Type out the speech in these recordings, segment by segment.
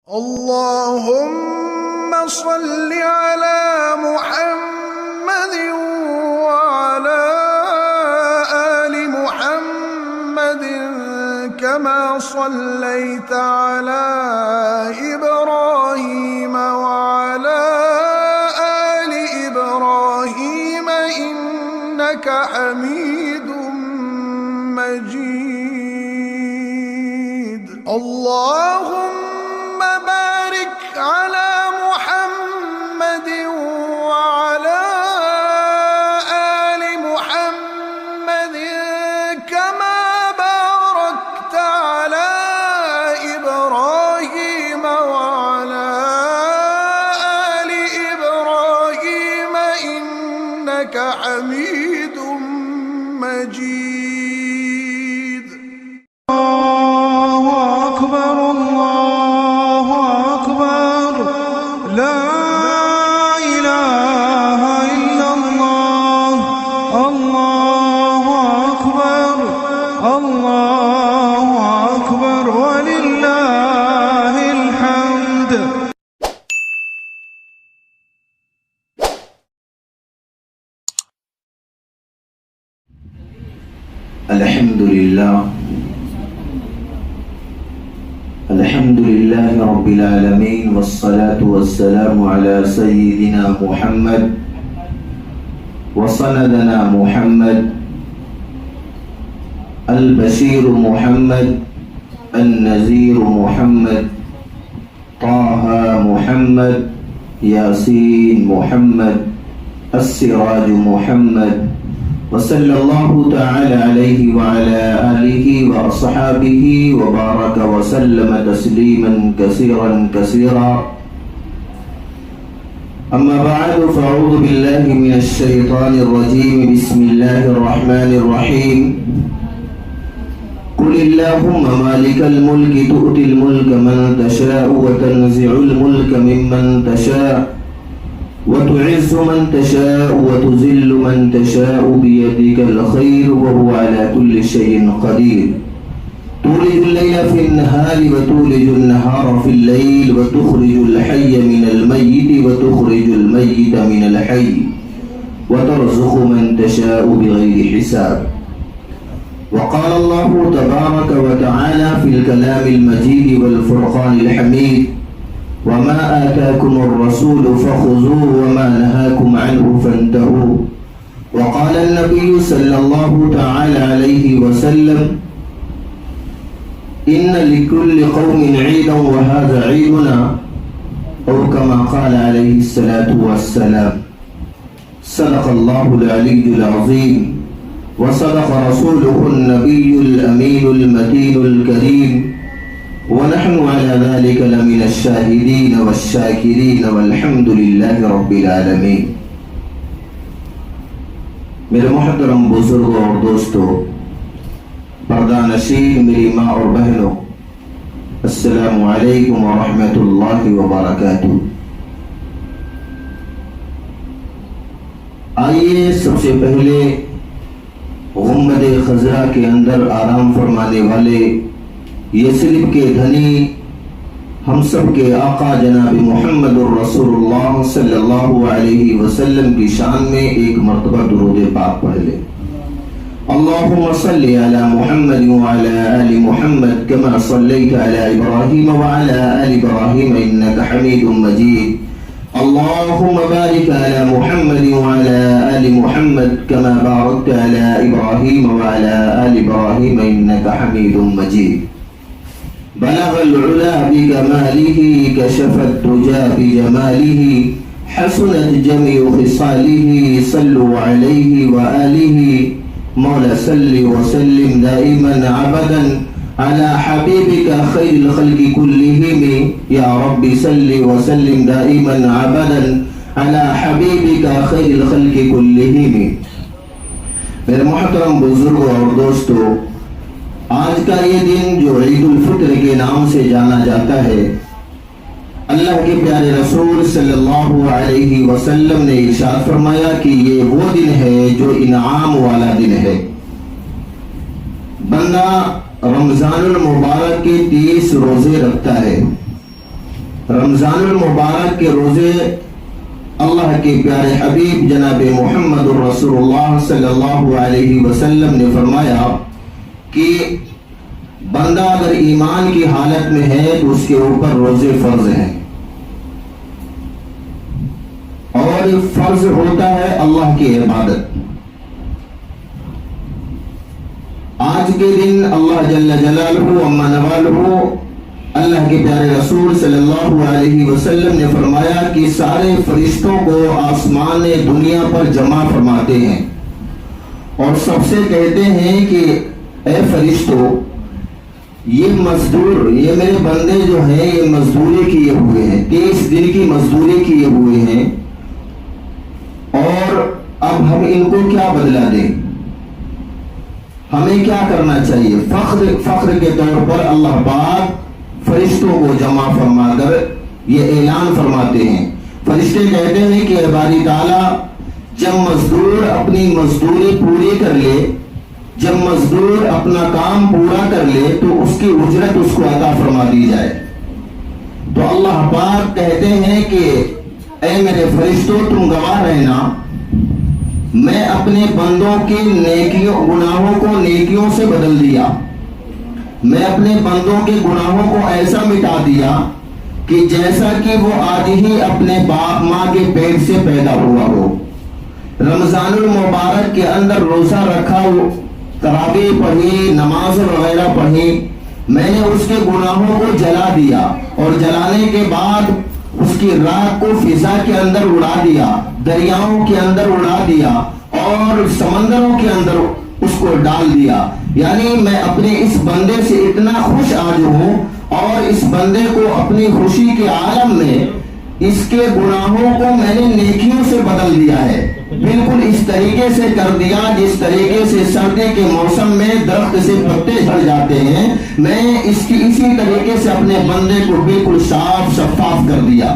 اللهم صل على محمد وعلى آل محمد كما صليت على إبراهيم وعلى آل إبراهيم إنك حميد مجيد. اللهم بارك على محمد وعلى آل محمد كما باركت على إبراهيم وعلى آل إبراهيم إنك حميد مجيد. الله أكبر الله أكبر لا إله إلا الله. الله أكبر الله أكبر ولله الحمد. الحمد لله رب العالمين والصلاة والسلام على سيدنا محمد وسندنا محمد البشير محمد النذير محمد طه محمد ياسين محمد السراج محمد وصلى الله تعالى عليه وعلى آله وأصحابه وبارك وسلم تسليما كثيرا كثيرا. أما بعد فأعوذ بالله من الشيطان الرجيم. بسم الله الرحمن الرحيم. قل اللهم مالك الملك تؤتي الملك من تشاء وتنزع الملك ممن تشاء وتعز من تشاء وتذل من تشاء بيدك الخير وهو على كل شيء قدير. تولج الليل في النهار وتولج النهار في الليل وتخرج الحي من الميت وتخرج الميت من الحي وترزق من تشاء بغير حساب. وقال الله تبارك وتعالى في الكلام المجيد والفرقان الحميد: وما آتاكم الرسول فخذوه وما نهاكم عنه فانتهوا. وقال النبي صلى الله تعالى عليه وسلم: إن لكل قوم عيدا وهذا عيدنا، أو كما قال عليه الصلاة والسلام. صدق الله العلي العظيم وصدق رسوله النبي الأمين المتين الكريم، ونحن على ذلك لمن الشاهدين والشاكرين والحمد لله رب العالمين. میرے محترم بزرگوں اور دوستوں، پردہ نشین میری ماں اور بہنوں، السلام علیکم ورحمۃ اللہ وبرکاتہ۔ آئیے سب سے پہلے غنبد خضرا کے اندر آرام فرمانے والے یثرب کے دھنی ہم سب کے آقا جناب محمد الرسول اللہ صلی اللہ علیہ وسلم کی شان میں ایک مرتبہ درود پاک پڑھ لیں۔ اللہم صلی علی محمد وعلی آل محمد کما صلیت علی ابراہیم وعلی آل ابراہیم انکا حمید مجید۔ اللہم بارک علی محمد وعلی آل محمد کما بارکت علی ابراہیم وعلی آل ابراہیم انکا حمید مجید۔ بلغ العلا بكماله كشف الدجى بجماله حسنت جميع خصاله صلوا عليه وآله مولا صل وسلم دائما عبدا على حبيبك خير الخلق كلهم يا رب صل وسلم دائما عبدا على حبيبك خير الخلق كلهم۔ میرے محترم بزرگوں اور دوستوں، آج کا یہ دن جو عید الفطر کے نام سے جانا جاتا ہے، اللہ کے پیارے رسول صلی اللہ علیہ وسلم نے ارشاد فرمایا کہ یہ وہ دن ہے جو انعام والا دن ہے۔ بندہ رمضان المبارک کے 30 روزے رکھتا ہے، رمضان المبارک کے روزے اللہ کے پیارے حبیب جناب محمد الرسول اللہ صلی اللہ علیہ وسلم نے فرمایا کہ بندہ اگر ایمان کی حالت میں ہے تو اس کے اوپر روزے فرض ہیں، اور فرض ہوتا ہے اللہ کی عبادت۔ آج کے دن اللہ جل جلالہ عما نوالہ اللہ کے پیارے رسول صلی اللہ علیہ وسلم نے فرمایا کہ سارے فرشتوں کو آسمان دنیا پر جمع فرماتے ہیں اور سب سے کہتے ہیں کہ اے فرشتوں، یہ مزدور، یہ میرے بندے جو ہیں یہ مزدوری کیے ہوئے ہیں، 30 دن کی مزدوری کیے ہوئے ہیں، اور اب ہم ان کو کیا بدلہ دیں، ہمیں کیا کرنا چاہیے؟ فخر کے طور پر اللہ پاک فرشتوں کو جمع فرما کر یہ اعلان فرماتے ہیں۔ فرشتے کہتے ہیں کہ اے باری تعالیٰ، جب مزدور اپنی مزدوری پوری کر لے، جب مزدور اپنا کام پورا کر لے تو اس کی اجرت اس کو عطا فرما دی جائے۔ تو اللہ پاک کہتے ہیں کہ اے میرے فرشتوں، تم گواہ رہنا، میں اپنے بندوں کے نیکیوں گناہوں کو نیکیوں سے بدل دیا، میں اپنے بندوں کے گناہوں کو ایسا مٹا دیا کہ جیسا کہ وہ آج ہی اپنے باپ ماں کے پیٹ سے پیدا ہوا ہو۔ رمضان المبارک کے اندر روزہ رکھا، تراویح پڑھی، نماز وغیرہ پڑھی، میں نے اس کے گناہوں کو جلا دیا، اور جلانے کے بعد اس کی راہ کو فضا کے اندر اڑا دیا، دریاؤں کے اندر اڑا دیا، اور سمندروں کے اندر اس کو ڈال دیا۔ یعنی میں اپنے اس بندے سے اتنا خوش آج ہوں، اور اس بندے کو اپنی خوشی کے عالم میں اس کے گناہوں کو میں نے نیکیوں سے بدل دیا ہے، بالکل اس طریقے سے کر دیا جس طریقے سے سردی کے موسم میں درخت سے پتے جھڑ جاتے ہیں، میں اسی طریقے سے اپنے بندے کو بالکل صاف شفاف کر دیا۔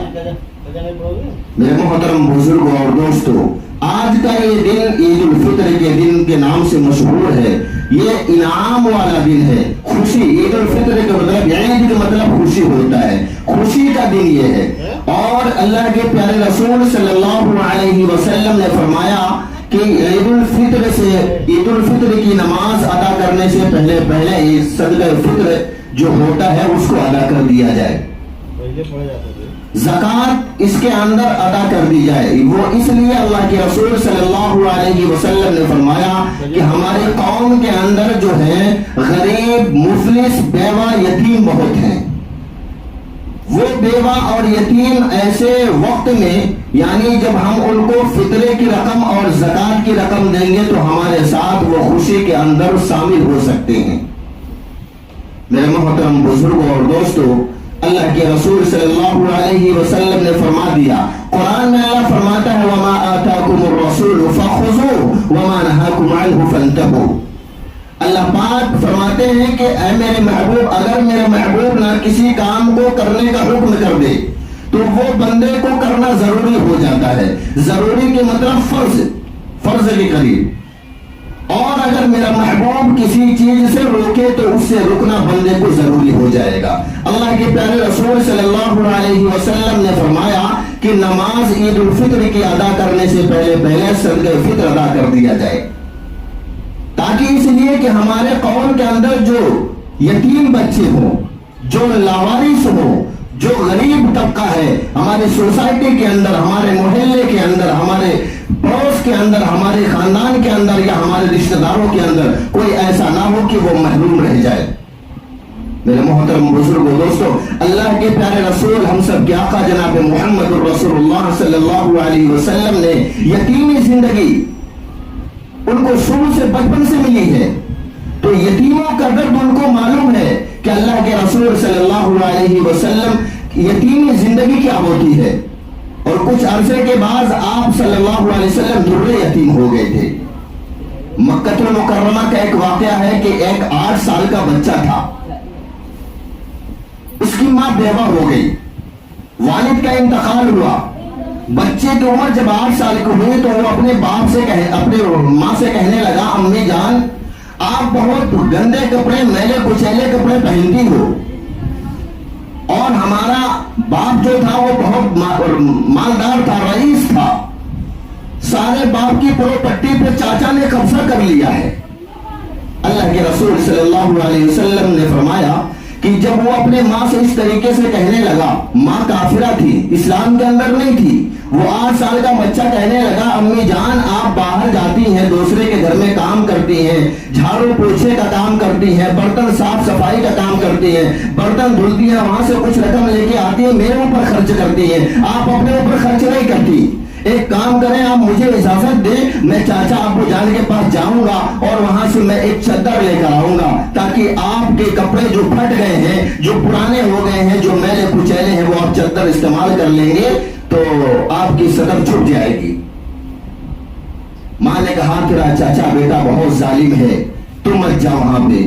میرے محترم بزرگوں اور دوستوں، آج کا یہ دن عید الفطر کے دن کے نام سے مشہور ہے، یہ انعام والا دن ہے، خوشی۔ عید الفطر کا مطلب، عید کا مطلب خوشی ہوتا ہے، خوشی کا دن یہ ہے۔ اور اللہ کے پیارے رسول صلی اللہ علیہ وسلم نے فرمایا کہ عید الفطر کی نماز ادا کرنے سے پہلے صدقہ فطر جو ہوتا ہے اس کو ادا کر دیا جائے، زکوٰۃ اس کے اندر ادا کر دی جائے۔ وہ اس لیے اللہ کے رسول صلی اللہ علیہ وسلم نے فرمایا کہ ہمارے قوم کے اندر جو ہے غریب، مفلس، بیوہ، یتیم بہت ہیں۔ وہ بیوہ اور یتیم ایسے وقت میں، یعنی جب ہم ان کو فطرے کی رقم اور زکوٰۃ کی رقم دیں گے تو ہمارے ساتھ وہ خوشی کے اندر شامل ہو سکتے ہیں۔ میرے محترم بزرگوں اور دوستوں، اللہ کے رسول صلی اللہ علیہ وسلم نے فرما دیا، قرآن میں اللہ فرماتا ہے وَمَا آتَاكُمُ الرَّسُولُ فَخُذُوهُ وَمَا نَهَاكُمْ عَنْهُ فَانْتَهُوا۔ اللہ پاک فرماتے ہیں کہ اے میرے محبوب، اگر میرے محبوب نہ کسی کام کو کرنے کا حکم کر دے تو وہ بندے کو کرنا ضروری ہو جاتا ہے۔ ضروری کے مطلب فرض کے قریب۔ اور اگر میرا محبوب کسی چیز سے روکے تو اس سے رکنا بندے کو ضروری ہو جائے گا۔ اللہ کے پیارے رسول صلی اللہ علیہ وسلم نے فرمایا کہ نماز عید الفطر کی ادا کرنے سے پہلے صدقہ فطر ادا کر دیا جائے، تاکہ اس لیے کہ ہمارے قوم کے اندر جو یتیم بچے ہوں، جو لاوارث ہوں، جو غریب طبقہ ہے ہماری سوسائٹی کے اندر، ہمارے محلے کے اندر، ہمارے پڑوس کے اندر، ہمارے خاندان کے اندر یا ہمارے رشتہ داروں کے اندر کوئی ایسا نہ ہو کہ وہ محروم رہ جائے۔ میرے محترم بزرگوں دوستوں، اللہ کے پیارے رسول ہم سب کے آقا جناب محمد الرسول اللہ صلی اللہ علیہ وسلم نے یتیمی زندگی ان کو شروع سے بچپن سے ملی ہے، تو یتیموں کا درد ان کو معلوم ہے کہ اللہ کے رسول صلی اللہ علیہ وسلم یتیمی زندگی کیا ہوتی ہے۔ اور کچھ عرصے کے بعد آپ صلی اللہ علیہ وسلم درے یتیم ہو گئے تھے۔ مکہ المکرمہ کا ایک واقعہ ہے کہ ایک 8 سال کا بچہ تھا، اس کی ماں بیوہ ہو گئی، والد کا انتقال ہوا، بچے کی عمر جب 8 سال کی ہوئی تو وہ اپنے ماں سے کہنے لگا، امی جان آپ بہت گندے کپڑے، میلے کچیلے کپڑے پہنتی ہو اور ہمارا باپ جو تھا وہ بہت مالدار تھا، رئیس تھا، سارے باپ کی پراپرٹی پہ چاچا نے قبضہ کر لیا ہے۔ اللہ کے رسول صلی اللہ علیہ وسلم نے فرمایا کہ جب وہ اپنے ماں سے اس طریقے سے کہنے لگا، ماں کافرہ تھی، اسلام کے اندر نہیں تھی، وہ 8 سال کا بچہ کہنے لگا امی جان آپ باہر جاتی ہیں، دوسرے کے گھر میں کام کرتی ہیں، جھاڑو پوچھے کا کام کرتی ہیں، برتن صاف صفائی کا کام کرتی ہیں، برتن دھلتی ہیں، وہاں سے کچھ رقم لے کے آتی ہیں، میرے اوپر خرچ کرتی ہیں، آپ اپنے اوپر خرچ نہیں کرتی، ایک کام کریں آپ مجھے اجازت دیں، میں چاچا ابو جان کے پاس جاؤں گا اور وہاں سے میں ایک چادر لے کر آؤں گا تاکہ آپ کے کپڑے جو پھٹ گئے ہیں، جو پرانے ہو گئے ہیں، جو میلے کچیلے ہیں، وہ آپ چادر استعمال کر لیں گے تو آپ کی صدر چھٹ جائے گی۔ ماں نے کہا تیرا چاچا بیٹا بہت ظالم ہے، تم مت جا وہاں پہ،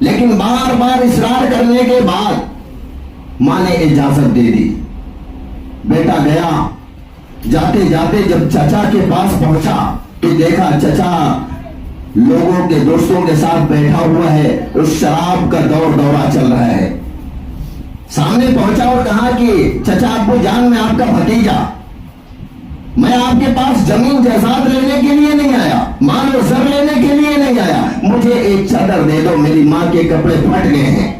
لیکن بار بار اصرار کرنے کے بعد ماں نے اجازت دے دی۔ بیٹا گیا، جاتے جاتے جب چچا کے پاس پہنچا تو دیکھا چچا لوگوں کے دوستوں کے ساتھ بیٹھا ہوا ہے، اس شراب کا دورہ چل رہا ہے۔ سامنے پہنچا اور کہا کہ چچا ابو جان میں آپ کا بھتیجا، میں آپ کے پاس زمین جائیداد لینے کے لیے نہیں آیا، مال و زر لینے کے لیے نہیں آیا، مجھے ایک چادر دے دو، میری ماں کے کپڑے پھٹ گئے ہیں۔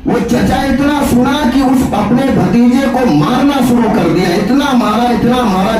وہ چچا اتنا سنا کہ اس اپنے بھتیجے کو مارنا شروع کر دیا، اتنا مارا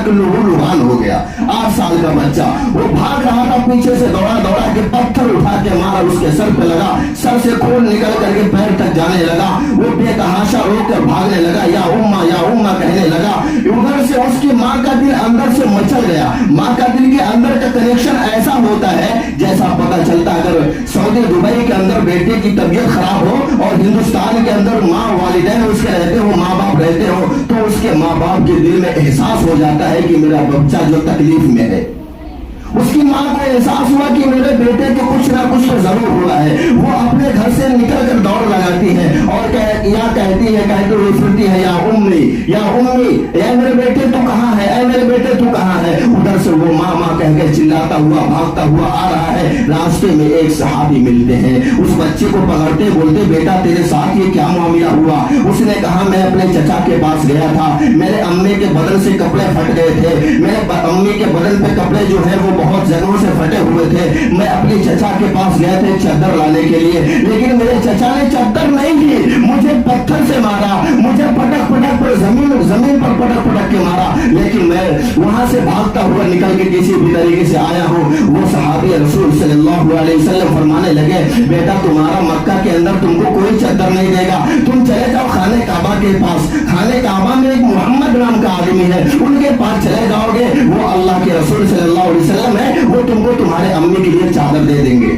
کہ لہو لہان ہو گیا۔ 8 سال کا بچہ وہ بھاگ رہا تھا، پیچھے سے دوڑا کے پتھر اٹھا کے مارا، اس کے سر پہ لگا، سر سے خون نکل کر کے پیر تک جانے لگا۔ وہ بے تحاشا رو کر بھاگنے لگا، یا اماں کہنے لگا۔ ادھر سے اس کی ماں کا دل اندر سے مچل گیا۔ ماں کا دل کے اندر کا کنیکشن ایسا ہوتا ہے جیسا پتہ چلتا اگر سعودی دبئی کے اندر بیٹے کی طبیعت خراب ہو اور ہندوستان کے اندر ماں والدین اس کے رہتے ہو، ماں باپ رہتے ہو، تو اس کے ماں باپ کے دل میں احساس ہو جاتا ہے کہ میرا بچہ جو تکلیف میں ہے۔ اس کی ماں کو احساس ہوا کہ میرے بیٹے کو کچھ نہ کچھ تو ضرور ہوا ہے۔ وہ اپنے گھر سے نکل کر دوڑ لگاتی ہے اور کہتی ہوئی پھرتی ہے، یا امی اے میرے بیٹے تو کہاں ہے، اے میرے بیٹے تو کہاں ہے۔ ادھر سے وہ ماں کہہ کے چلاتا ہوا بھاگتا ہوا آ رہا ہے۔ راستے میں ایک صحابی ملتے ہیں، اس بچے کو پکڑتے بولتے بیٹا تیرے ساتھ یہ کیا معاملہ ہوا؟ اس نے کہا میں اپنے چچا کے پاس گیا تھا، میرے امی کے بدن سے کپڑے پھٹ گئے تھے، میرے امی کے بدن پہ کپڑے جو ہے وہ بہت جگہوں سے پھٹے ہوئے تھے، میں اپنے چچا کے پاس گئے تھے چادر لانے کے لیے، لیکن میرے چچا نے چادر نہیں لی، مجھے پتھر سے مارا، مجھے پٹک پر زمین پر پٹک کے مارا، لیکن میں وہاں سے بھاگتا ہوا نکل کے کسی بھی طریقے سے آیا ہوں۔ وہ صحابی رسول صلی اللہ علیہ وسلم فرمانے لگے بیٹا تمہارا مکہ کے اندر تم کو کوئی چادر نہیں دے گا، تم چلے جاؤ خانہ کعبہ کے پاس، خانہ کعبہ میں ایک محمد نام کا آدمی ہے، ان کے پاس چلے جاؤ گے، وہ اللہ کے رسول صلی اللہ علیہ وسلم ہے، وہ تم کو تمہارے امی کے لیے چادر دے دیں گے۔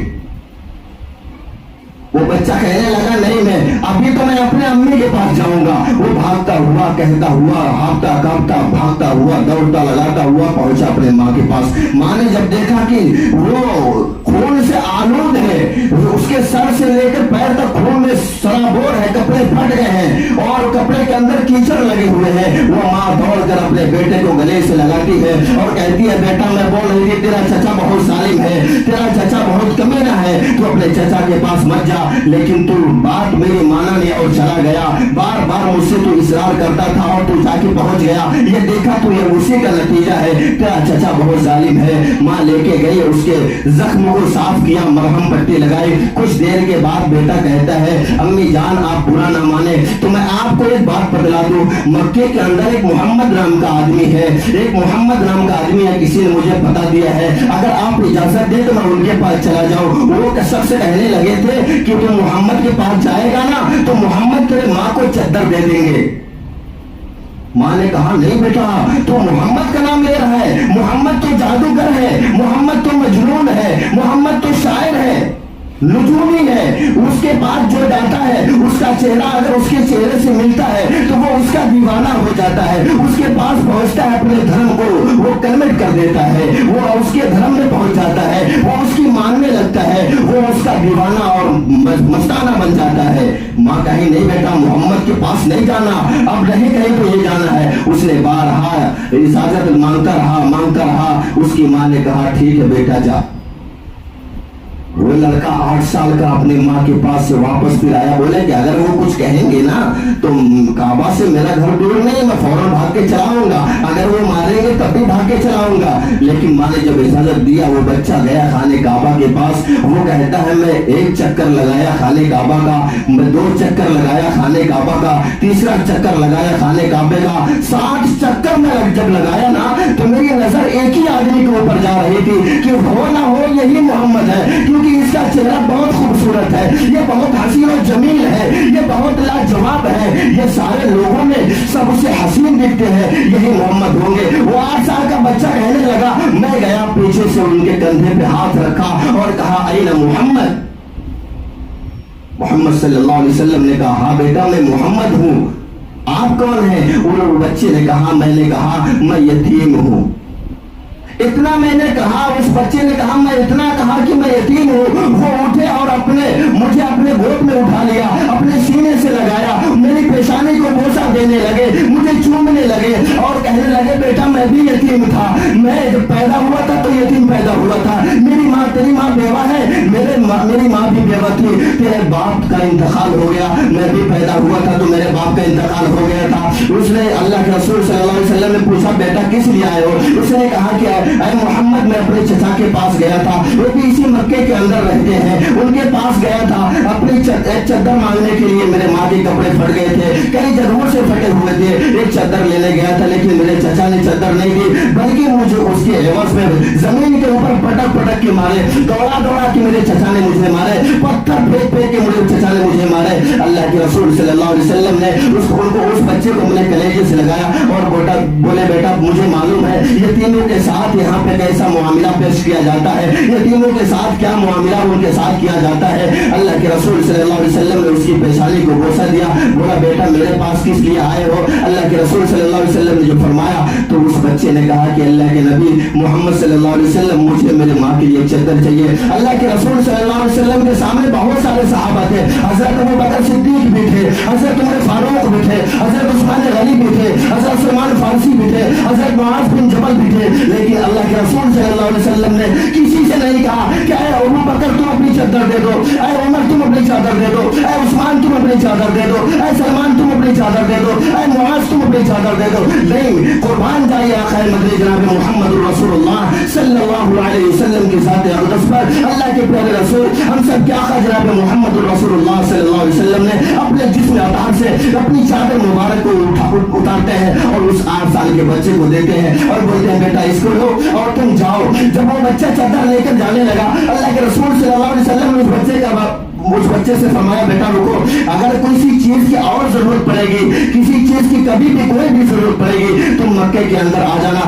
وہ بچہ کہنے لگا نہیں میں ابھی تو میں اپنے امی کے پاس جاؤں گا۔ وہ بھاگتا ہوا کہتا ہوا ہاپتا کاپتا بھاگتا ہوا دوڑتا لگاتا ہوا پہنچا اپنے ماں کے پاس۔ ماں نے جب دیکھا کہ وہ خون سے آلود ہے، اس کے سر سے لے کر پیر تک خون میں سرابور ہے، کپڑے پھٹ گئے ہیں اور کپڑے کے اندر کیچڑ لگے ہوئے ہیں، وہ ماں دوڑ کر اپنے بیٹے کو گلے سے لگاتی ہے اور کہتی ہے بیٹا میں بول رہی تھی تیرا چچا بہت ظالم ہے، تیرا چچا بہت کمینہ ہے، تو اپنے چچا کے پاس مت جا، لیکن تو بات میری مانا نہیں اور چلا گیا، بار بار مجھ سے تو اصرار کرتا تھا اور تو جا کے پہنچ گیا، یہ دیکھا تو یہ اسی کا نتیجہ ہے، تیرا چچا بہت ظالم ہے۔ ماں لے کے گئی، اس کے زخم کو صاف کیا، مرہم پٹی لگائی۔ کچھ دیر کے بعد بیٹا کہتا ہے امی جان آپ برا نہ مانے تو میں آپ کو ایک بات بتلا دوں، مکے کے اندر ایک محمد نام کا آدمی ہے، ایک محمد نام کا آدمی ہے، کسی نے مجھے بتا دیا ہے، اگر آپ اجازت دیں تو میں ان کے پاس چلا جاؤں۔ وہ سب سے کہنے لگے تھے کہ تم محمد کے پاس جائے گا نا تو محمد تیرے ماں کو چادر دے دیں گے۔ ماں نے کہا نہیں بیٹا تو محمد کا نام لے رہا ہے، محمد تو جادوگر ہے، محمد تو مجنون ہے، محمد تو شاعر ہے، نجومی ہے، اس کے پاس جو جاتا ہے اس کا چہرہ اگر اس کے چہرے سے ملتا ہے تو وہ اس کا دیوانہ ہو جاتا ہے، اس کے پاس پہنچتا ہے اپنے دھرم کو وہ کنورٹ کر دیتا ہے، وہ اس کے دھرم میں پہنچ جاتا ہے، وہ اس کی ماننے لگتا ہے، وہ اس کا دیوانہ اور مستانہ بن جاتا ہے۔ ماں کہیں نہیں بیٹا محمد کے پاس نہیں جانا، اب نہیں کہیں تو یہ جانا ہے۔ اس نے بارہا اجازت مانگتا رہا۔ اس کی ماں نے کہا ٹھیک ہے بیٹا جا۔ وہ لڑکا 8 سال کا اپنی ماں کے پاس سے واپس پھر آیا، بولے کہ اگر وہ کچھ کہیں گے نا تو کعبہ سے میرا گھر دور نہیں، میں فوراً بھاگ کے چلاؤں گا، اگر وہ ماریں گے تب بھی بھاگ کے چلاؤں گا۔ لیکن ماں نے جب اجازت دیا، وہ بچہ گیا خانے کعبہ کے پاس، وہ کہتا ہے میں 1 چکر لگایا خانے کعبہ کا، میں 2 چکر لگایا خانے کعبہ کا، تیسرا چکر لگایا خانے کعبے کا، 60 چکر میں جب لگایا نا تو میری نظر ایک ہی آدمی کے اوپر جا رہی تھی کہ ہو نہ ہو یہی محمد ہے، کیونکہ اس کا چہرہ بہت خوبصورت ہے، یہ بہت حسین و جمیل ہے، یہ بہت لاجواب ہے، یہ سارے لوگوں میں سب سے حسین دکھتے ہیں، یہی محمد ہوں گے۔ وہ 8 سال کا بچہ کہنے لگا، میں گیا پیچھے سے ان کے کندھے پہ ہاتھ رکھا اور کہا این محمد؟ محمد صلی اللہ علیہ وسلم نے کہا ہاں بیٹا میں محمد ہوں، آپ کون ہیں؟ وہ بچے نے کہا میں نے کہا میں یتیم ہوں۔ اتنا میں نے کہا، اس بچے نے کہا میں اتنا کہا کہ میں یتیم ہوں، وہ اٹھے اور مجھے اپنے گود میں اٹھا لیا، اپنے سینے سے لگایا، میری پیشانی کو بوسہ دینے لگے، مجھے چومنے لگے اور کہنے لگے بیٹا میں بھی یتیم تھا، میں جب پیدا ہوا تھا تو یتیم پیدا ہوا تھا، میری ماں تیری ماں بیوہ ہے، میری ماں بھی بیوہ تھی، تیرے باپ کا انتقال ہو گیا، میں بھی پیدا ہوا تھا تو میرے باپ کا انتقال ہو گیا تھا۔ اس نے اللہ کے رسول صلی اللہ علیہ وسلم نے پوچھا بیٹا کس لیے آئے ہو؟ اس نے کہا کہ اے محمد میں اپنے چچا کے پاس گیا تھا، وہ بھی اسی مکے کے اندر رہتے ہیں، ان کے پاس گیا تھا اپنی ایک چادر مانگنے کے لیے، میرے ماں کے کپڑے پھٹ گئے تھے، کئی جگہوں سے پھٹے ہوئے تھے، ایک چادر لینے گیا تھا لیکن میرے چچا نے چادر نہیں دی، بلکہ مجھے اس کے عوض میں زمین کے اوپر پٹک پٹک کے مارے، دوڑا دوڑا کے میرے چچا نے مجھے مارے، پتھر پھینک پھینک کے میرے چچا نے مجھے مارے۔ اللہ کے رسول صلی اللہ علیہ وسلم نے اس بچے کو اپنے کلیجے سے لگایا اور بولے بیٹا مجھے معلوم ہے یتیموں کے ساتھ یہاں پہ کیسا معاملہ پیش کیا جاتا ہے، یتیموں کے ساتھ کیا معاملہ ان کے ساتھ کیا جاتا ہے۔ اللہ کے رسول صلی اللہ علیہ وسلم نے اس کی پیشانی کو بوسہ دیا، بولا بیٹا میرے پاس کس لیے آئے ہو؟ اللہ کے رسول صلی اللہ علیہ وسلم نے جو فرمایا تو اس بچے نے کہا کہ اللہ کے نبی محمد صلی اللہ علیہ وسلم مجھے میرے ماں کے لیے چادر چاہیے۔ اللہ کے رسول صلی اللہ علیہ وسلم کے سامنے بہت سارے صحابہ تھے، حضرت ابوبکر صدیق بھی تھے، حضرت عمر فاروق بھی تھے، حضرت عثمان غنی بھی تھے، حضرت سلمان فارسی بھی تھے، حضرت معاذ بن جبل بھی تھے، لیکن اللہ کے رسول صلی اللہ علیہ وسلم نے کسی سے نہیں کہا کہ اے ابوبکر تم اپنی چادر دے دو، اے عمر تم اپنی چادر دے دو، اے عثمان تم اپنی چادر دے دو، اے سلمان تم اپنی چادر دے دو، اے معاذ تم اپنی چادر دے دو۔ نہیں، قربان جائے آقا مدنی جناب محمد رسول اللہ صلی اللہ علیہ وسلم کی ذات اقدس پر، اللہ کے پیارے رسول ہم سب کے آقا جناب محمد رسول اللہ صلی اللہ علیہ وسلم نے اپنے جسم اطہار سے اپنی چادر مبارک کو اتارتے ہیں اور اس 8 سال کے بچے کو دیتے ہیں اور بولتے ہیں بیٹا اس کو لو اور تم جاؤ۔ جب وہ بچہ چادر لے کر جانے لگا، اللہ کے رسول صلی اللہ علیہ وسلم نے اس بچے سے فرمایا بیٹا رکو، اگر کسی چیز کی اور ضرورت پڑے گی، کسی چیز کی کبھی بھی کوئی بھی ضرورت پڑے گی تم مکے کے اندر آ جانا،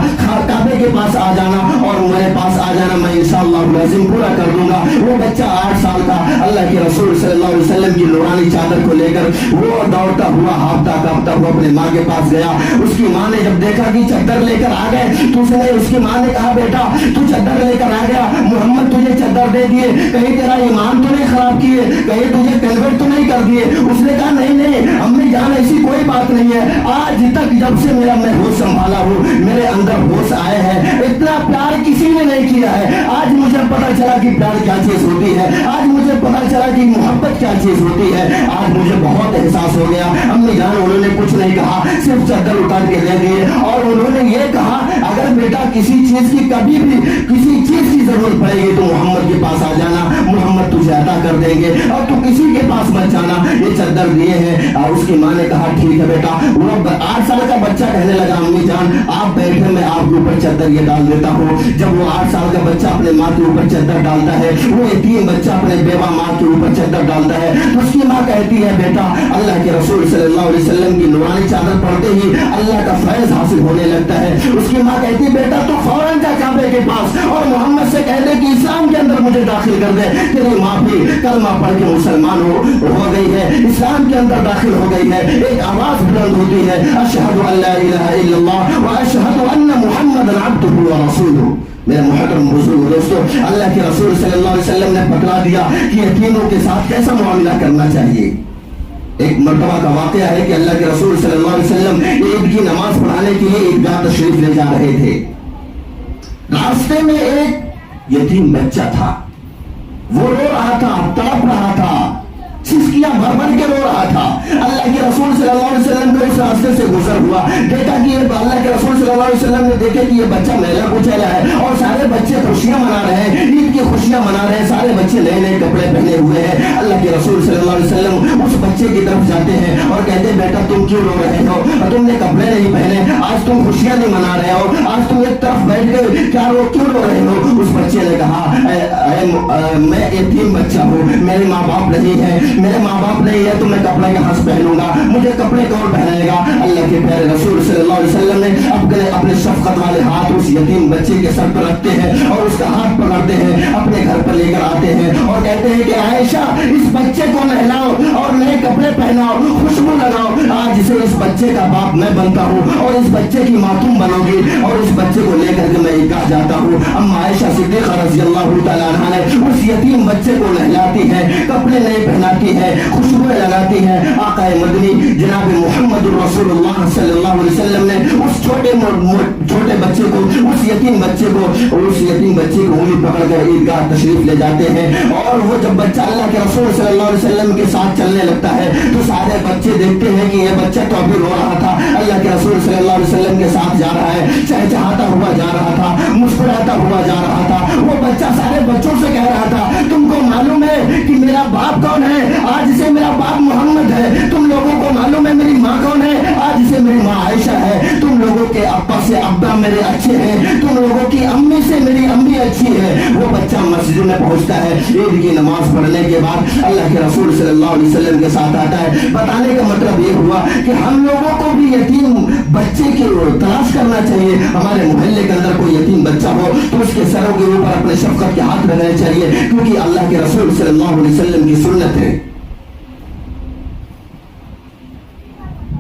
کعبے کے پاس آ جانا اور میرے پاس آ جانا، میں انشاءاللہ لازم پورا کر دوں گا۔ وہ بچہ 8 سال کا اللہ کے رسول صلی اللہ علیہ وسلم کی نورانی چادر کو لے کر وہ دوڑتا ہوا ہاپتا کاپتا ہوا اپنے ماں کے پاس گیا۔ اس کی ماں نے جب دیکھا کہ چادر لے کر آ گئے تو اس کی ماں نے کہا بیٹا تو چادر لے کر آ گیا، محمد تجھے چادر دے دیے، کہیں تیرا ایمان تو نہیں خراب کیے، کہیں تجھے کنورٹ تو نہیں کر دیے؟ اس نے کہا نہیں نہیں امی جان ایسی کوئی بات نہیں ہے، آج تک جب سے میں ہوش سنبھالا ہوں میرے اندر ہوش آئے ہیں، اتنا پیار کسی نے نہیں کیا ہے، آج مجھے پتا چلا کہ پیار کیا چیز ہوتی ہے، آج مجھے پتا چلا کہ محبت کیا چیز ہوتی ہے، آج مجھے بہت احساس ہو گیا۔ امی جان انہوں نے کچھ نہیں کہا، صرف چادر اتار کے دے دیے اور انہوں نے یہ کہا اگر بیٹا کسی چیز کی کبھی بھی کسی چیز کی ضرورت پڑے گی تو محمد کے پاس آ جانا، محمد تجھے عطا کر دیں گے اور تو کسی کے پاس مت جانا، یہ چادر دیے ہیں۔ اور اس کی ماں نے کہا ٹھیک ہے بیٹا۔ وہ 8 سال کا بچہ کہنے لگا امی جان آپ بیٹھے میں آپ کے اوپر چادر یہ ڈال دیتا ہوں۔ جب وہ 8 سال کا بچہ اپنے ماں کے اوپر چادر ڈالتا ہے، وہ یتیم بچہ اپنے بیوہ ماں کے اوپر چادر ڈالتا ہے تو اس کی ماں کہتی ہے بیٹا اللہ کے رسول صلی اللہ علیہ وسلم کی نورانی چادر پڑھتے ہی اللہ کا فیض حاصل ہونے لگتا ہے۔ اس کی ماں کہتی ہے بیٹا تو فوراً جا کعبے کے پاس اور محمد سے کہہ دے کہ اسلام کے اندر مجھے داخل کر دے، تیری ماں بھی کلمہ پڑھ کے مسلمان ہو گئی ہے، اسلام کے اندر داخل ہو گئی ہے۔ ایک آواز بلند ہوتی ہے اشہد ان لا الہ الا اللہ واشہد ان محمد عبدہ ورسولہ۔ میرے محترم بزرگ دوستو، اللہ کے رسول صلی اللہ علیہ وسلم نے بتلا دیا کہ یتیموں کے ساتھ کیسا معاملہ کرنا چاہیے۔ ایک مرتبہ کا واقعہ ہے کہ اللہ کے رسول صلی اللہ علیہ وسلم عید کی نماز پڑھانے کے لیے عیدگاہ تشریف لے جا رہے تھے۔ راستے میں ایک یتیم بچہ تھا، وہ رو رہا تھا, تڑپ رہا تھا, سسکیاں بھر بھر کے رو رہا تھا. اللہ کے رسول صلی اللہ علیہ وسلم کو اس راستے سے گزر ہوا, دیکھا کہ اللہ کے رسول صلی اللہ علیہ وسلم نے دیکھا کہ یہ بچہ میلا کچیلا ہے اور سارے بچے خوشیاں منا رہے ہیں, عید کی خوشیاں منا رہے ہیں, سارے بچے نئے نئے کپڑے پہنے ہوئے ہیں. اللہ کے رسول صلی اللہ علیہ وسلم اس بچے کی طرف جاتے ہیں اور کہتے ہیں بیٹا تم کیوں رو رہے ہو, تم نے کپڑے نہیں پہنے, آج تم خوشیاں نہیں منا رہے ہو, آج تم ایک طرف بیٹھ کے کیا کیوں رو رہے ہو. اس بچے نے کہا میں یتیم بچہ ہوں, میرے ماں باپ نہیں ہے, میرے ماں باپ نہیں ہے تو میں کپڑے کا ہنس پہنوں گا, مجھے کپڑے کون پہنائے گا. اللہ کے پیارے رسول صلی اللہ علیہ وسلم نے اپنے شفقت والے ہاتھ اس یتیم بچے کے سر پر رکھتے ہیں اور اس کا ہاتھ پکڑتے ہیں, اپنے گھر پر لے کر آتے ہیں اور کہتے ہیں کہ عائشہ اس بچے کو نہلاؤ اور نئے کپڑے پہناؤ, خوشبو لگاؤ, آج سے اس بچے کا باپ میں بنتا ہوں اور اس بچے کی ماں تم بنو گی, اور اس بچے کو لے کر کے میں عیدگاہ جاتا ہوں. اما عائشہ صدیقہ رضی اللہ تعالیٰ عنہا نے اس یتیم بچے کو نہلاتی ہے, کپڑے نئے پہناتی ہے, خوشبوئیں لگاتی ہیں. آقا مدنی جناب محمد رسول اللہ صلی اللہ علیہ وسلم نے اس چھوٹے بچے کو, اس یتیم بچے کو انگلی پکڑ کر عیدگاہ تشریف لے جاتے ہیں. اور وہ جب بچہ اللہ کے رسول صلی اللہ علیہ وسلم کے ساتھ چلنے لگتا ہے تو سارے بچے دیکھتے ہیں کہ یہ بچہ تو ابھی رو رہا تھا, اللہ کے رسول صلی اللہ علیہ وسلم کے ساتھ جا رہا ہے, چہچہاتا ہوا جا رہا تھا, مسکراتا ہوا جا رہا تھا. وہ بچہ سارے بچوں سے کہہ رہا تھا تم کو معلوم ہے کہ میرا باپ کون ہے, آج سے میرا باپ محمد ہے. تم لوگوں کو معلوم ہے میری ماں کون ہے, آج سے میری ماں عائشہ ہے. تم لوگوں کے ابا سے ابا میرے اچھے ہیں, تم لوگوں کی امی سے میری امی اچھی ہے. وہ بچہ مسجد میں پہنچتا ہے, عید کی نماز پڑھنے کے بعد اللہ کے رسول صلی اللہ علیہ وسلم کے ساتھ آتا ہے. بتانے کا مطلب یہ ہوا کہ ہم لوگوں کو بھی یتیم بچے کی تلاش کرنا چاہیے. ہمارے محلے کے اندر کوئی یتیم بچہ ہو تو اس کے سروں کے اوپر اپنے شفقت کے ہاتھ رکھنے چاہیے, کیونکہ اللہ کے رسول صلی اللہ علیہ وسلم کی سنت ہے.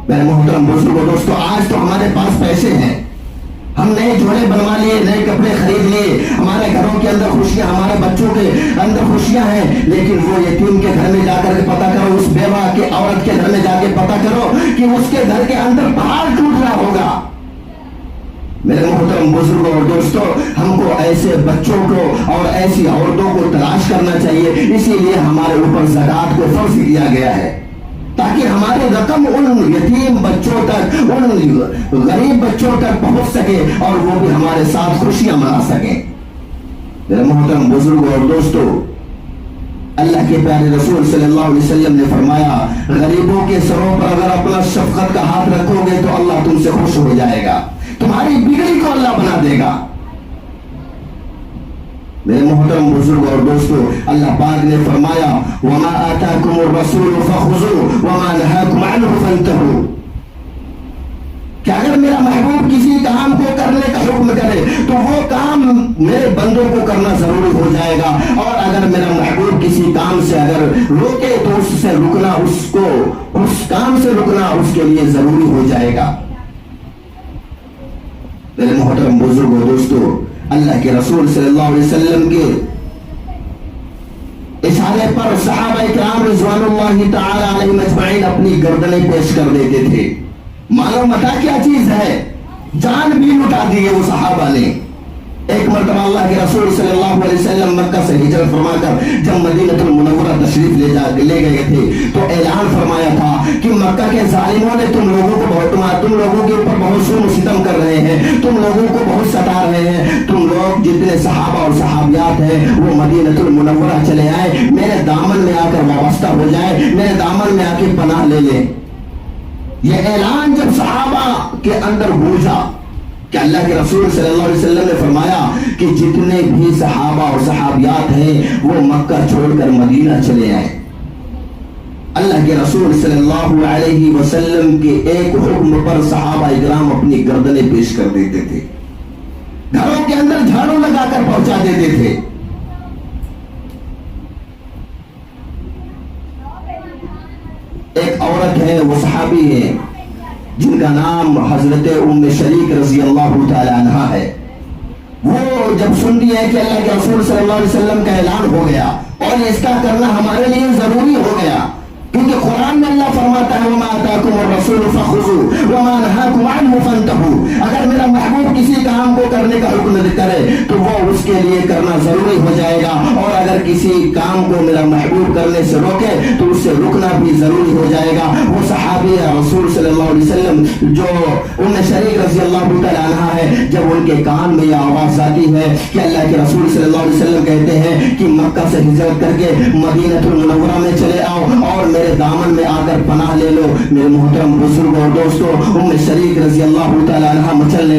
میرے محترم بزرگوں دوستو, آج تو ہمارے پاس پیسے ہیں, ہم نئے جوڑے بنوا لیے, نئے کپڑے خرید لیے, ہمارے گھروں کے اندر خوشیاں, ہمارے بچوں کے اندر خوشیاں ہیں, لیکن وہ یتیم کے گھر میں جا کر کے پتہ کرو, اس بیوہ کے عورت کے گھر میں جا کے پتہ کرو کہ اس کے گھر کے اندر پہاڑ ٹوٹ رہا ہوگا. میرے محترم بزرگوں اور دوستوں, ہم کو ایسے بچوں کو اور ایسی عورتوں کو تلاش کرنا چاہیے. اسی لیے ہمارے اوپر زکوٰۃ کو فرض کیا گیا ہے تاکہ ہماری رقم ان یتیم بچوں تک, ان غریب بچوں تک پہنچ سکے اور وہ بھی ہمارے ساتھ خوشیاں منا سکیں. میرے محترم بزرگوں اور دوستوں, اللہ کے پیارے رسول صلی اللہ علیہ وسلم نے فرمایا غریبوں کے سروں پر اگر اپنا شفقت کا ہاتھ رکھو گے تو اللہ تم سے خوش ہو جائے گا, تمہاری بگڑی کو اللہ بنا دے گا. میرے محترم بزرگ اور دوستو, اللہ پاک نے فرمایا وَمَا آتَاكُمُ الرَّسُولُ فَخُذُوهُ وَمَا نَهَاكُمْ عَنْهُ فَانْتَهُوا. کہ اگر میرا محبوب کسی کام کو کرنے کا حکم کرے تو وہ کام میرے بندوں کو کرنا ضروری ہو جائے گا, اور اگر میرا محبوب کسی کام سے اگر روکے تو اس سے رکنا, اس کام سے رکنا اس کے لیے ضروری ہو جائے گا. میرے محترم بزرگ اور دوستو, اللہ کے رسول صلی اللہ علیہ وسلم کے اشارے پر صحابہ کرام رضوان اللہ تعالی علیہم اجمعین اپنی گردنیں پیش کر دیتے تھے. معلوم متا کیا چیز ہے, جان بھی لٹا دی ہے وہ صحابہ نے. ایک مرتبہ اللہ کے رسول صلی اللہ علیہ وسلم مکہ سے ہجرت فرما کر جب مدینہ المنورہ تشریف لے گئے تھے تو اعلان فرمایا تھا کہ مکہ کے ظالموں نے تم لوگوں کے اوپر بہت ظلم و ستم کر رہے ہیں, تم لوگوں کو بہت ستا رہے ہیں. تم لوگ جتنے صحابہ اور صحابیات ہیں وہ مدینہ المنورہ چلے آئے, میرے دامن میں آ کر وابستہ ہو جائے, میرے دامن میں آ کے پناہ لے لیں. یہ اعلان جب صحابہ کے اندر گونجا کہ اللہ کے رسول صلی اللہ علیہ وسلم نے فرمایا کہ جتنے بھی صحابہ اور صحابیات ہیں وہ مکہ چھوڑ کر مدینہ چلے آئے. اللہ کے رسول صلی اللہ علیہ وسلم کے ایک حکم پر صحابہ اکرام اپنی گردنیں پیش کر دیتے تھے, گھروں کے اندر جھاڑو لگا کر پہنچا دیتے تھے. ایک عورت ہے, وہ صحابی ہے جن کا نام حضرت ام شریک رضی اللہ تعالی عنہا ہے. وہ جب سنتی ہے کہ اللہ کے رسول صلی اللہ علیہ وسلم کا اعلان ہو گیا اور اس کا کرنا ہمارے لیے ضروری ہو گیا, کیونکہ قرآن میں اللہ فرماتا ہے وما آتاکم الرسول فخذوا وما نهاکم عنہ فانتہوا. اگر میرا محبوب کسی کام کو کرنے کا حکم کرے تو وہ اس کے لیے کرنا ضروری ہو جائے گا، اور اگر کسی کام کو میرا محبوب کرنے سے روکے تو اس سے رکنا بھی ضروری ہو جائے گا. وہ صحابی رسول صلی اللہ علیہ وسلم جو ام شریک رضی اللہ تعالی عنہا ہے، جب ان کے کان میں یہ آواز آتی ہے کہ اللہ کے رسول صلی اللہ علیہ وسلم کہتے ہیں کہ مکہ سے ہجرت کر کے مدینہ المنورہ میں چلے آؤ اور میرے دامن میں آ کر پناہ لے لو. میرے محترم بزرگوں اور دوستوں، ام شریک رضی اللہ تعالی عنہا مچلنے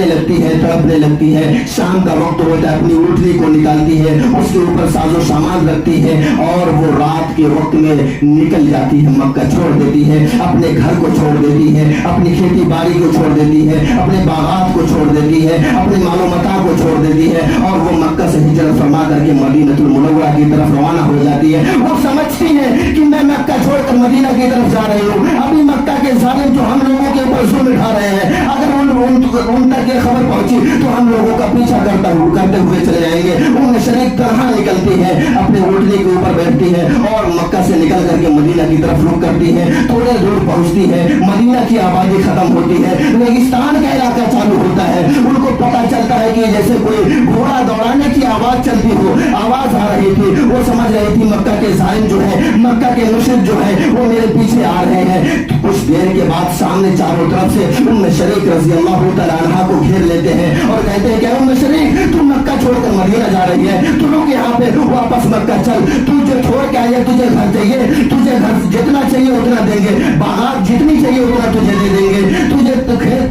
لگتی ہے، تڑپنے لگتی ہے. شام کا وقت ہوتا ہے، اپنی اونٹنی کو نکالتی ہے، اس کے اوپر ساز و سامان رکھتی ہے اور وہ رات کے وقت میں نکل جاتی ہے، مکہ چھوڑ دیتی ہے، اپنے گھر کو چھوڑ دیتی ہے، اپنی کھیتی باڑی کو چھوڑ دیتی ہے، اپنے باغات کو چھوڑ دیتی ہے، اپنے مال و متاع کو چھوڑ دیتی ہے اور وہ مکہ سے ہجرت فرما کر کے مدینہ المنورہ کی طرف روانہ ہو جاتی ہے. وہ سمجھتی ہے کہ میں مکہ چھوڑ کر مدینہ کی طرف جا رہی ہوں. ابھی مکہ کے ظالم جو ہم لوگوں کے اوپر ظلم اٹھا رہے ہیں، اگر ان تک یہ خبر پہنچی تو ہم لوگوں کا پیچھا کرتے ہوئے چلے جائیں گے. ام شریک طرح نکلتی ہے، اپنے اونٹنی کے اوپر بیٹھتی ہے اور مکہ سے نکل کر کے مدینہ کی طرف رخ کرتی ہے. تھوڑے دور پہنچتی ہے، مدینہ کی آبادی ختم ہوتی ہے، ریگستان کا علاقہ چالو ہوتا ہے. ان کو پتا چلتا ہے کہ جیسے کوئی گھوڑا دوڑانے کی آواز چلتی ہو، آواز آ رہی تھی. وہ سمجھ رہی تھی مکہ کے ظالم جو ہے، مکہ کے مشرک جو ہے وہ میرے پیچھے آ رہے ہیں. کچھ دیر کے بعد سامنے چاروں طرف سے ام شریک رضی اللہ تعالی عنہا کو گھیر لیتے ہیں اور کہتے ہیں کہ ام شریک تم مکہ چھوڑ کر مدینہ جا رہی ہے، تو رک یہاں پہ، واپس مکہ چل. تجھے چھوڑ کے آئے، تجھے گھر چاہیے، تجھے گھر جتنا چاہیے اتنا دیں گے، باغات جتنی چاہیے اتنا تجھے دے دیں گے، تجھے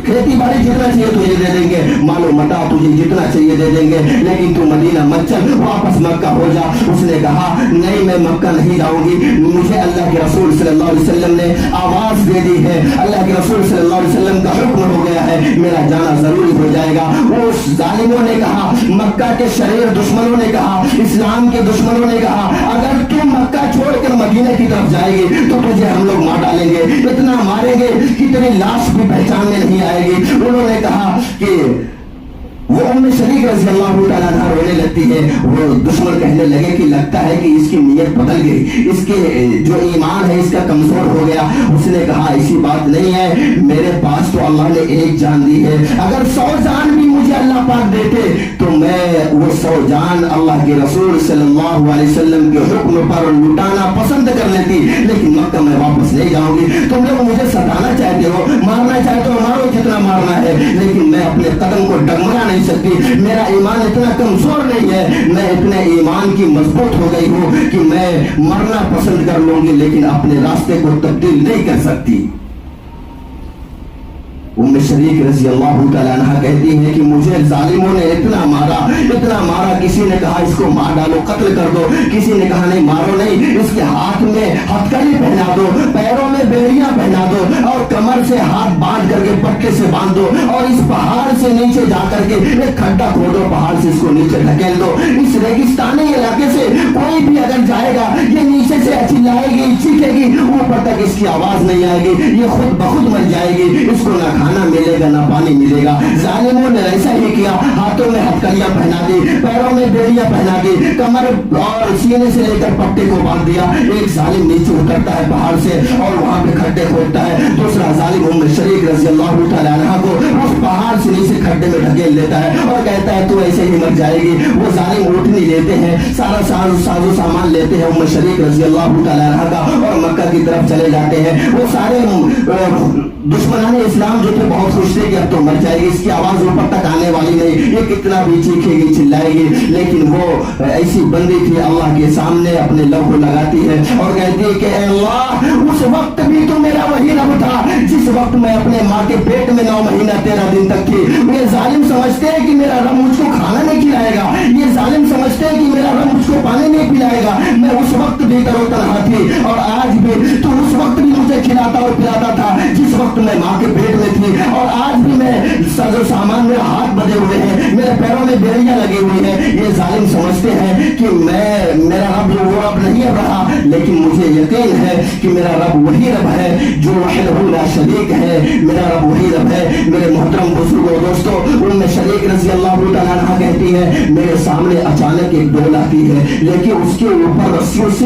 کھیتی باڑی جتنا چاہیے تجھے دے دیں گے، مال و متاع تجھے جتنا چاہیے دے دیں گے، لیکن تو مدینہ مت چل، واپس مکہ ہو جا. اس نے کہا نہیں، میں مکہ نہیں جاؤں گی. مجھے اللہ کے رسول صلی اللہ علیہ وسلم نے آواز دے دی ہے، اللہ کے رسول صلی اللہ علیہ وسلم کا حکم ہو گیا ہے، میرا جانا ضروری ہو جائے گا. اس ظالموں نے کہا، مکہ کے شریر دشمنوں نے کہا، اسلام کے دشمنوں نے کہا اگر تم مکہ چھوڑ کر مدینہ کی طرف جائے گی تو تجھے ہم لوگ مار ڈالیں گے، اتنا ماریں گے کہ تیری لاش بھی پہچان میں نہیں آئے گی. انہوں نے کہا کہ وہ ام شریک رضی اللہ تعالیٰ عنہ رونے لگتی ہے. وہ دشمن کہنے لگے کہ لگتا ہے کہ اس کی نیت بدل گئی، اس کے جو ایمان ہے اس کا کمزور ہو گیا. اس نے کہا ایسی بات نہیں ہے، میرے پاس تو اللہ نے ایک جان دی ہے، اگر 100 جان بھی مجھے اللہ پاک دیتے تو میں وہ 100 جان اللہ کے رسول صلی اللہ علیہ وسلم کے حکم پر لٹانا پسند کر لیتی، لیکن مکہ میں واپس نہیں جاؤں گی. تم لوگ مجھے ستانا چاہتے ہو، مارنا چاہتے ہو مارو جتنا مارنا ہے، لیکن میں اپنے قدم کو ڈگمگا نہیں سکتی. میرا ایمان اتنا کمزور نہیں ہے، میں اتنے ایمان کی مضبوط ہو گئی ہوں کہ میں مرنا پسند کر لوں گی لیکن اپنے راستے کو تبدیل نہیں کر سکتی. ام شریک رضی اللہ تعالیٰ عنہ کہتی ہے کہ مجھے ظالموں نے اتنا مارا، کسی نے کہا اس کو مار ڈالو، قتل کر دو، کسی نے کہا نہیں مارو نہیں، اس کے ہاتھ میں ہتھکڑی پہنا دو، پیروں میں بیڑیاں پہنا دو اور کمر سے ہاتھ باندھ کر کے پٹے سے باندھ دو اور اس پہاڑ سے نیچے جا کر کے ایک کھڈا کھودو، پہاڑ سے اس کو نیچے دھکیل دو. اس ریگستانی علاقے سے کوئی بھی اگر جائے گا یہ نیچے سے چلائے گی، چیخے گی، اوپر تک اس کی آواز نہیں آئے گی، یہ خود بخود مر جائے گی، اس کو نہ کھانا ملے گا نہ پانی ملے گا. ظالموں نے ایسا ہی کیا، ہاتھوں میں ہتھکڑیاں پہنا دی، پیروں میں بیڑیاں پہنا دی، کمر اور سینے سے لے کر پٹے کو باندھ دیا. ایک ظالم نیچے اترتا ہے پہاڑ سے اور وہاں پہ کھڈے کھودتا ہے، دوسرا ظالم ام شریک رضی اللہ تعالیٰ عنہ کو اس پہاڑ سے نیچے کھڈے میں ڈھکیل لیتا ہے اور کہتا ہے تو ایسے ہی مر جائے گی. وہ ظالم اونٹنی لیتے ہیں، سارا ساز و سامان لیتے ہیں ام شریک رضی اللہ تعالیٰ عنہ کا اور مکہ کی طرف چلے جاتے ہیں. وہ سارے دشمنان اسلام جو تھے بہت خوش تھے کہ اب تو مر جائے گی، اس کی آواز اوپر تک آنے والی نہیں، یہ کتنا بھی چیخے گی چلائے گی. لیکن وہ ایسی بندی تھی، اللہ کے سامنے اپنے لب کو لگاتی ہے اور کہتی ہے کہ اے اللہ، اس وقت بھی تو میرا وہی رب تھا جس وقت میں اپنے ماں کے پیٹ میں 9 مہینہ 13 دن تک تھی. یہ ظالم سمجھتے ہیں کہ میرا رب مجھ کو کھانا نہیں کھلائے گا، یہ ظالم سمجھتے ہیں کہ میرا رب مجھ کو پانی نہیں پلائے گا. میں اس وقت بھی تر و تنہا تھی اور آج بھی تو اس وقت بھی مجھے کھلاتا اور پلاتا تھا جس وقت میں ماں کے پیٹ میں تھی، اور آج بھی میں ساز و سامان میں ہاتھ بدے ہوئے ہیں، میرے پیروں میں بیڑیاں لگی ہوئی ہیں. یہ ظالم سمجھتے ہیں کہ میرا رب جو وہ رب نہیں رہا، لیکن مجھے یقین ہے کہ میرا رب وہی رب ہے جو وحدہ لا شریک ہے، میرا رب وہی رب ہے. میرے محترم بزرگوں دوستوں، ام شریک رضی اللہ تعالیٰ عنہ کہتی ہے میرے سامنے اچانک ایک ڈول آتی ہے، لیکن اس کے اوپر رسیوں سے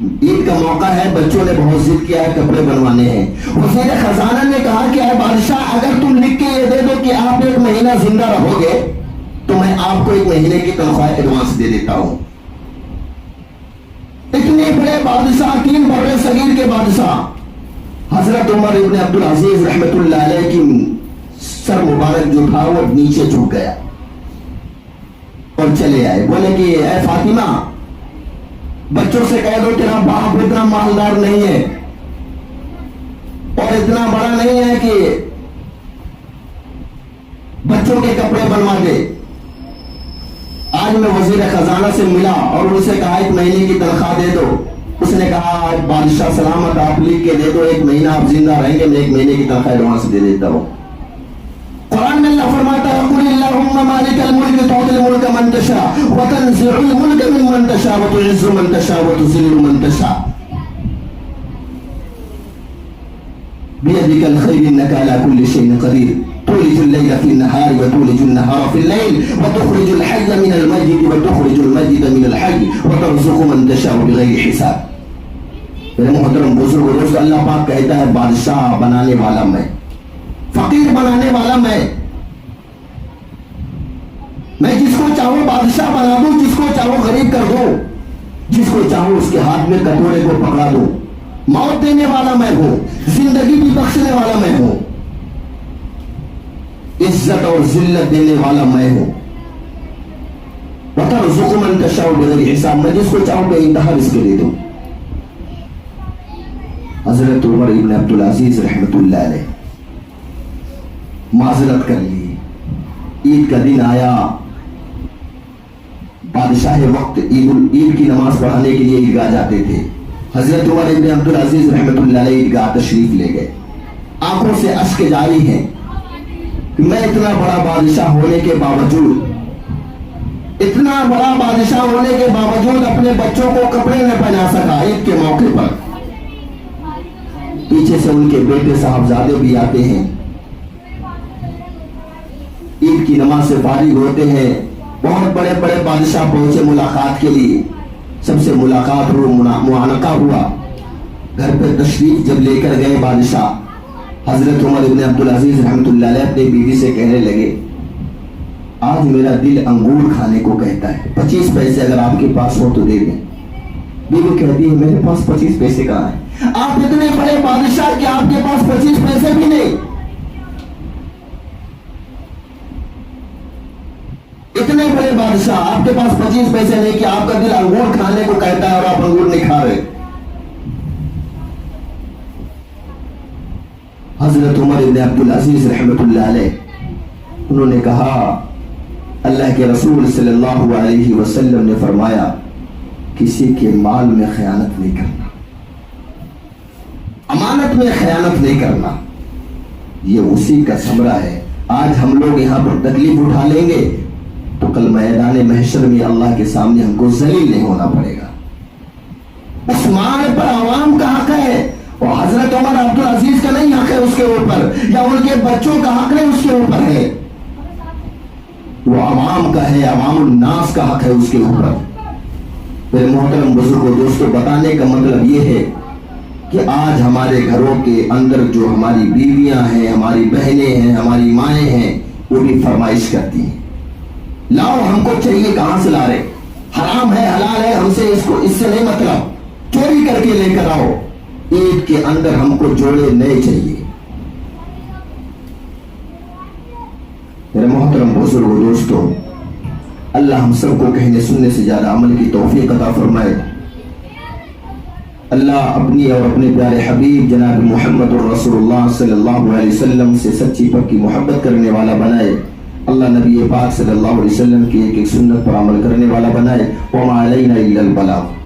عید کا موقع ہے، بچوں نے بہت ضد کیا ہے، کپڑے بنوانے ہیں۔ وزیر خزانہ نے کہا کہ اے بادشاہ، اگر تم لکھ کے یہ دے دو کہ آپ 1 مہینہ زندہ رہو گے تو میں آپ کو 1 مہینے کی تنخواہ ایڈوانس دے دیتا ہوں۔ اتنے بڑے بادشاہ، 3 برے صغیر کے بادشاہ، حضرت عمر ابن عبدالعزیز رحمت اللہ علیہ کی سر مبارک جو تھا وہ نیچے جھک گیا اور چلے آئے۔ بولے کہ اے فاطمہ، بچوں سے کہہ دو تیرا باپ اتنا مالدار نہیں ہے اور اتنا بڑا نہیں ہے کہ بچوں کے کپڑے بنوا دے۔ آج میں وزیر خزانہ سے ملا اور ان سے کہا 1 مہینے کی تنخواہ دے دو۔ اس نے کہا بادشاہ سلامت، آپ لکھ کے دے دو، 1 مہینہ آپ زندہ رہیں گے، میں 1 مہینے کی تنخواہ ایڈوانس دے دیتا ہوں۔ قرآن میں اللہ فرماتا ہے قل اللہم مالک الملک تؤتی الملک من تشاء وتنزع الملک ممن تشاء وتعز من تشاء وتذل من تشاء بیدک الخیر انک علی کل شیء قدیر تولج اللیل فی النہار وتولج النہار فی اللیل وتخرج الحی من المیت وتخرج المیت من الحی وترزق من تشاء بغیر حساب۔ میرے محترم بزرگ دوست، اللہ پاک کہتا ہے بادشاہ بنانے والا میں، فقیر بنانے والا میں جس کو چاہوں بادشاہ بنا دوں، جس کو چاہوں غریب کر دوں، جس کو چاہوں اس کے ہاتھ میں کٹورے کو پکڑا دوں۔ موت دینے والا میں ہوں، زندگی بھی بخشنے والا میں ہوں، عزت اور ذلت دینے والا میں ہوں۔ وَتَرْزُقُ مَن تَشَاءُ بِغَيْرِ حِسَاب، میں جس کو چاہوں بے انتہا رزق دے دوں۔ حضرت عمر ابن عبدالعزیز رحمت اللہ علیہ معذرت کر لی۔ عید کا دن آیا، بادشاہ وقت عید کی نماز پڑھانے کے لیے عیدگاہ جاتے تھے۔ حضرت عمر ابن عبدالعزیز رحمت اللہ علیہ عیدگاہ تشریف لے گئے، آنکھوں سے اشک جاری ہیں کہ میں اتنا بڑا بادشاہ ہونے کے باوجود اپنے بچوں کو کپڑے نہ پہنا سکا عید کے موقع پر۔ پیچھے سے ان کے بیٹے صاحبزادے بھی آتے ہیں، عید کی نماز سے فارغ ہوتے ہیں، بہت بڑے بڑے بادشاہ پہنچے ملاقات کے لیے، سب سے ملاقات معانقہ ہوا۔ گھر پہ تشریف جب لے کر گئے بادشاہ، حضرت عمر ابن عبدالعزیز رحمت اللہ علیہ اپنی بیوی سے کہنے لگے آج میرا دل انگور کھانے کو کہتا ہے، 25 پیسے اگر آپ کے پاس ہو تو دے دیں۔ بیوی کہتی ہے میرے پاس 25 پیسے کہاں ہیں؟ آپ اتنے بڑے بادشاہ کہ آپ کے پاس 25 پیسے بھی نہیں، اتنے بڑے بادشاہ آپ کے پاس 25 پیسے نہیں کہ آپ کا دل انگور کھانے کو کہتا ہے اور آپ انگور نہیں کھا رہے۔ حضرت عمر ابن عبدالعزیز رحمت اللہ علیہ انہوں نے کہا اللہ کے رسول صلی اللہ علیہ وسلم نے فرمایا کسی کے مال میں خیانت نہیں کرنا، امانت میں خیانت نہیں کرنا، یہ اسی کا ثمرہ ہے۔ آج ہم لوگ یہاں پر تکلیف اٹھا لیں گے تو کل میدان محشر میں اللہ کے سامنے ہم کو ذلیل نہیں ہونا پڑے گا۔ اس مال پر عوام کا حق ہے، اور حضرت عمر عبدالعزیز کا نہیں حق ہے اس کے اوپر، یا ان کے بچوں کا حق نہیں اس کے اوپر ہے، وہ عوام کا ہے، عوام الناس کا حق ہے اس کے اوپر۔ میرے محترم بزرگوں دوستوں، بتانے کا مطلب یہ ہے کہ آج ہمارے گھروں کے اندر جو ہماری بیویاں ہیں، ہماری بہنیں ہیں، ہماری مائیں ہیں، وہ بھی فرمائش کرتی ہیں لاؤ ہم کو چاہیے، کہاں سے لا رہے؟ حرام ہے حلال ہے، ہم سے اس سے نہیں مطلب، چوری کر کے لے کر آؤ۔ عید کے اندر ہم کو جوڑے نئے چاہیے۔ میرے محترم بزرگوں دوستوں، اللہ ہم سب کو کہنے سننے سے زیادہ عمل کی توفیق عطا فرمائے۔ اللہ اپنی اور اپنے پیارے حبیب جناب محمد الرسول اللہ صلی اللہ علیہ وسلم سے سچی پکی محبت کرنے والا بنائے۔ اللہ نبی پاک صلی اللہ علیہ وسلم کی ایک ایک سنت پر عمل کرنے والا بنائے۔ وما علینا الا البلاغ۔